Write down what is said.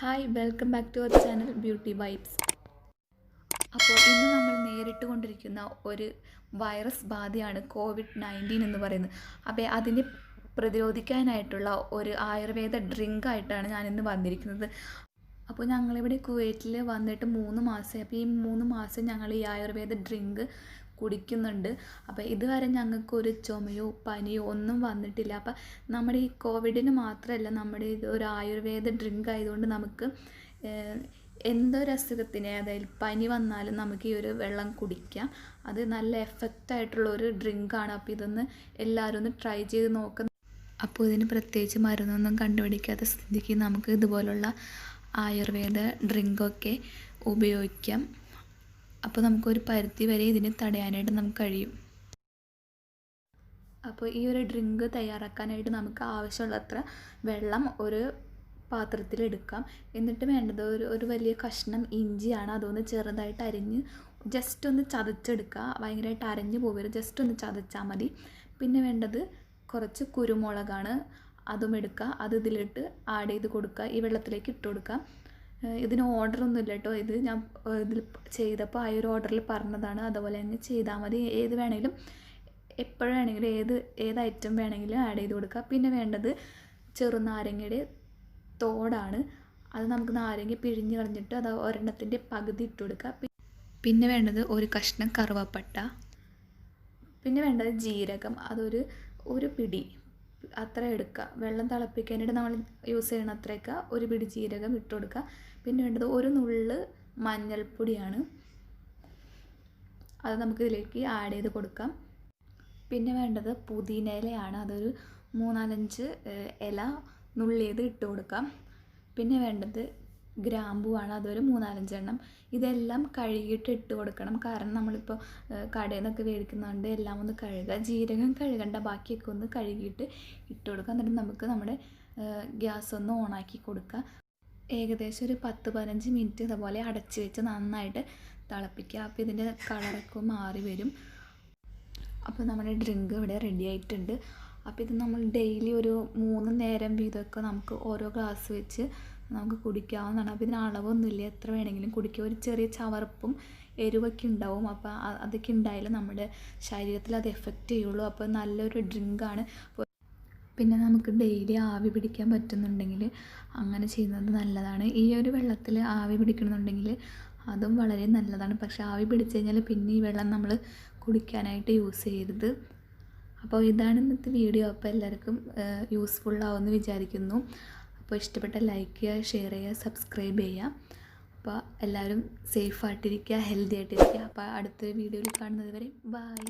Hi welcome back to our channel beauty vibes. അപ്പോൾ ഇന്ന് നമ്മൾ നേരിട്ട് കൊണ്ടിരിക്കുന്ന ഒരു വൈറസ് ബാധയാണ് COVID-19 എന്ന് പറയുന്നത്. അപ്പോൾ അതിനെ പ്രതിരോധിക്കാനായിട്ടുള്ള ഒരു ആയുർവേദ ഡ്രിങ്ക് ആയിട്ടാണ് ഞാനിന്ന് വന്നിരിക്കുന്നത്. അപ്പോൾ ഞങ്ങളിവിടെ കുവൈറ്റിൽ വന്നിട്ട് 3 മാസമായി. അപ്പോൾ ഈ 3 മാസം ഞങ്ങൾ ഈ ആയുർവേദ ഡ്രിങ്ക് കുടിക്കുന്നുണ്ട്. അപ്പോൾ ഇതുവരെ ഞങ്ങൾക്കൊരു ചുമയോ പനിയോ ഒന്നും വന്നിട്ടില്ല. അപ്പം നമ്മുടെ ഈ കോവിഡിന് മാത്രമല്ല, നമ്മുടെ ഇത് ഒരു ആയുർവേദ ഡ്രിങ്ക് ആയതുകൊണ്ട് നമുക്ക് എന്തൊരു അസുഖത്തിന്, അതായത് പനി വന്നാലും നമുക്ക് ഈ ഒരു വെള്ളം കുടിക്കാം. അത് നല്ല എഫക്റ്റായിട്ടുള്ളൊരു ഡ്രിങ്കാണ്. അപ്പോൾ ഇതൊന്ന് എല്ലാവരും ഒന്ന് ട്രൈ ചെയ്ത് നോക്കുക. അപ്പോൾ ഇതിന് പ്രത്യേകിച്ച് മരുന്നൊന്നും കണ്ടുപിടിക്കാത്ത സ്ഥിതിക്ക് നമുക്ക് ഇതുപോലുള്ള ആയുർവേദ ഡ്രിങ്കൊക്കെ ഉപയോഗിക്കാം. അപ്പോൾ നമുക്കൊരു പരിധി വരെ ഇതിനെ തടയാനായിട്ട് നമുക്ക് കഴിയും. അപ്പോൾ ഈ ഒരു ഡ്രിങ്ക് തയ്യാറാക്കാനായിട്ട് നമുക്ക് ആവശ്യമുള്ളത്ര വെള്ളം ഒരു പാത്രത്തിലെടുക്കാം. എന്നിട്ട് വേണ്ടത് ഒരു വലിയ കഷ്ണം ഇഞ്ചിയാണ്. അതൊന്ന് ചെറുതായിട്ട് അരിഞ്ഞ് ജസ്റ്റ് ഒന്ന് ചതച്ചെടുക്കുക. ഭയങ്കരമായിട്ട് അരഞ്ഞു പോകരുത്, ജസ്റ്റ് ഒന്ന് ചതച്ചാൽ മതി. പിന്നെ വേണ്ടത് കുറച്ച് കുരുമുളകാണ്, അതും എടുക്കുക. അത് ഇതിലിട്ട് ആഡ് ചെയ്ത് കൊടുക്കുക, ഈ വെള്ളത്തിലേക്ക് ഇട്ട് കൊടുക്കുക. ഇതിന് ഓർഡറൊന്നും ഇല്ല കേട്ടോ, ഇത് ഞാൻ ഇതിൽ ചെയ്തപ്പോൾ ആ ഒരു ഓർഡറിൽ പറഞ്ഞതാണ്. അതുപോലെ തന്നെ ചെയ്താൽ മതി. ഏത് വേണമെങ്കിലും എപ്പോഴും വേണമെങ്കിലും ഏത് ഐറ്റം വേണമെങ്കിലും ആഡ് ചെയ്ത് കൊടുക്കുക. പിന്നെ വേണ്ടത് ചെറുനാരങ്ങയുടെ തോടാണ്. അത് നമുക്ക് നാരങ്ങ പിഴിഞ്ഞ് കളഞ്ഞിട്ട് അത് ഒരെണ്ണത്തിൻ്റെ പകുതി ഇട്ട് കൊടുക്കുക. പിന്നെ വേണ്ടത് ഒരു കഷ്ണം കറുവപ്പട്ട. പിന്നെ വേണ്ടത് ജീരകം, ഒരു പിടി അത്ര എടുക്കുക. വെള്ളം തിളപ്പിക്കാനായിട്ട് നമ്മൾ യൂസ് ചെയ്യണ അത്രയൊക്കെ ഒരു പിടി ജീരകം ഇട്ട് കൊടുക്കുക. പിന്നെ വേണ്ടത് ഒരു നുള്ള് മഞ്ഞൾപ്പൊടിയാണ്, അത് നമുക്ക് ഇതിലേക്ക് ആഡ് ചെയ്ത് കൊടുക്കാം. പിന്നെ വേണ്ടത് പുതിന ഇലയാണ്, അതൊരു 3-4 ഇല നുള്ളിയത് ഇട്ട് കൊടുക്കാം. പിന്നെ വേണ്ടത് ഗ്രാമ്പുവാണ്, അതൊരു 3-4 എണ്ണം. ഇതെല്ലാം കഴുകിയിട്ട് ഇട്ട് കൊടുക്കണം, കാരണം നമ്മളിപ്പോൾ കടയിൽ നിന്നൊക്കെ മേടിക്കുന്നതുകൊണ്ട് എല്ലാം ഒന്ന് കഴുകുക. ജീരകം കഴുകേണ്ട, ബാക്കിയൊക്കെ ഒന്ന് കഴുകിയിട്ട് ഇട്ട് കൊടുക്കുക. എന്നിട്ട് നമുക്ക് നമ്മുടെ ഗ്യാസ് ഒന്ന് ഓണാക്കി കൊടുക്കുക. ഏകദേശം ഒരു 10-15 മിനിറ്റ് ഇതുപോലെ അടച്ച് വെച്ച് നന്നായിട്ട് തിളപ്പിക്കുക. അപ്പോൾ ഇതിൻ്റെ കളറൊക്കെ മാറി വരും. അപ്പോൾ നമ്മുടെ ഡ്രിങ്ക് ഇവിടെ റെഡി ആയിട്ടുണ്ട്. അപ്പോൾ ഇത് നമ്മൾ ഡെയിലി ഒരു 3 നേരം വീതമൊക്കെ നമുക്ക് ഓരോ ഗ്ലാസ് വെച്ച് നമുക്ക് കുടിക്കാവുന്നതാണ്. അപ്പോൾ ഇതിന് അളവൊന്നുമില്ല, എത്ര വേണമെങ്കിലും കുടിക്കുക. ഒരു ചെറിയ ചവർപ്പും എരിവൊക്കെ ഉണ്ടാവും. അപ്പോൾ അതൊക്കെ ഉണ്ടായാലും നമ്മുടെ ശരീരത്തിൽ അത് എഫക്റ്റ് ചെയ്യുള്ളൂ. അപ്പോൾ നല്ലൊരു ഡ്രിങ്കാണ്. പിന്നെ നമുക്ക് ഡെയിലി ആവി പിടിക്കാൻ പറ്റുന്നുണ്ടെങ്കിൽ അങ്ങനെ ചെയ്യുന്നത് നല്ലതാണ്. ഈ ഒരു വെള്ളത്തിൽ ആവി പിടിക്കണമെന്നുണ്ടെങ്കിൽ അതും വളരെ നല്ലതാണ്. പക്ഷേ ആവി പിടിച്ച് കഴിഞ്ഞാൽ പിന്നെ ഈ വെള്ളം നമ്മൾ കുടിക്കാനായിട്ട് യൂസ് ചെയ്യരുത്. അപ്പോൾ ഇതാണ് ഇന്നത്തെ വീഡിയോ. അപ്പോൾ എല്ലാവർക്കും യൂസ്ഫുള്ളാവുമെന്ന് വിചാരിക്കുന്നു. അപ്പോൾ ഇഷ്ടപ്പെട്ട ലൈക്ക് ചെയ്യുക, ഷെയർ ചെയ്യുക, സബ്സ്ക്രൈബ് ചെയ്യുക. അപ്പോൾ എല്ലാവരും സേഫായിട്ടിരിക്കുക, ഹെൽത്തി ആയിട്ടിരിക്കുക. അപ്പോൾ അടുത്തൊരു വീഡിയോയിൽ കാണുന്നത് വരെ ബൈ.